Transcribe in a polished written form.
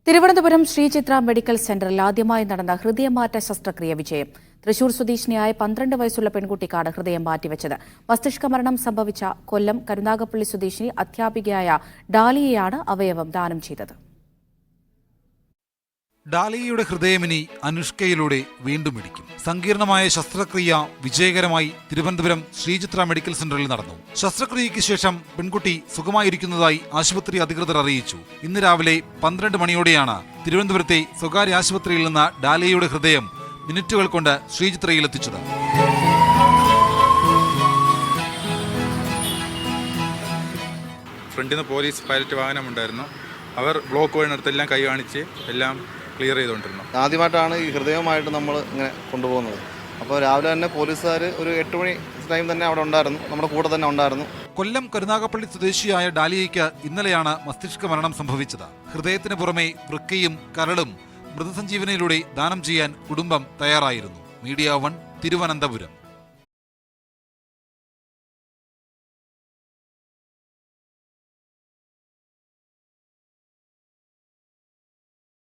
Thiruvananthapuram Sree Chitra medical സെന്ററിൽ ആദ്യമായി നടന്ന ഹൃദയമാറ്റ ശസ്ത്രക്രിയ വിജയം. തൃശൂർ സ്വദേശിനിയായ 12 വയസ്സുള്ള പെൺകുട്ടിക്കാണ് ഹൃദയം മാറ്റിവെച്ചത്. മസ്തിഷ്ക മരണം സംഭവിച്ച കൊല്ലം കരുനാഗപ്പള്ളി സ്വദേശിനി അധ്യാപികയായ ഡാലിയയാണ് അവയവം ദാനം ചെയ്തത്. ഡാലിയയുടെ ഹൃദയമിനി അനുഷ്കയിലൂടെ വീണ്ടും ഇടിക്കും. സങ്കീർണമായ ശസ്ത്രക്രിയ വിജയകരമായി തിരുവനന്തപുരം ശ്രീചിത്ര മെഡിക്കൽ സെന്ററിൽ നടന്നു. ശസ്ത്രക്രിയയ്ക്ക് ശേഷം പെൺകുട്ടി സുഖമായിരിക്കുന്നതായി ആശുപത്രി അധികൃതർ അറിയിച്ചു. ഇന്ന് രാവിലെ 12 മണിയോടെയാണ് തിരുവനന്തപുരത്തെ സ്വകാര്യ ആശുപത്രിയിൽ നിന്ന് ഡാലിയയുടെ ഹൃദയം മിനിറ്റുകൾ കൊണ്ട് ശ്രീചിത്രയിലെത്തിച്ചത്. ഫ്രണ്ടിൽ നിന്ന് പോലീസ് പൈലറ്റ് വാഹനമുണ്ടായിരുന്നു. അവർ ബ്ലോക്ക് വഴിനടുത്തെല്ലാം കൈ കാണിച്ച് എല്ലാം ക്ലിയർ ചെയ്തുകൊണ്ടിരുന്നു. ആദ്യമായിട്ടാണ് ഈ ഹൃദയമായിട്ട് നമ്മൾ ഇങ്ങനെ കൊണ്ടുപോകുന്നത്. അപ്പോൾ രാവിലെ തന്നെ പോലീസുകാർ ഒരു 8 മണി ടൈം തന്നെ അവിടെ ഉണ്ടായിരുന്നു, നമ്മുടെ കൂടെ തന്നെ ഉണ്ടായിരുന്നു. കൊല്ലം കരുനാഗപ്പള്ളി സ്വദേശിയായ ഡാലിയയ്ക്ക് ഇന്നലെയാണ് മസ്തിഷ്ക മരണം സംഭവിച്ചത്. ഹൃദയത്തിന് പുറമെ വൃക്കയും കരളും മൃതസഞ്ജീവനിയിലൂടെ ദാനം ചെയ്യാൻ കുടുംബം തയ്യാറായിരുന്നു. മീഡിയ 1 തിരുവനന്തപുരം.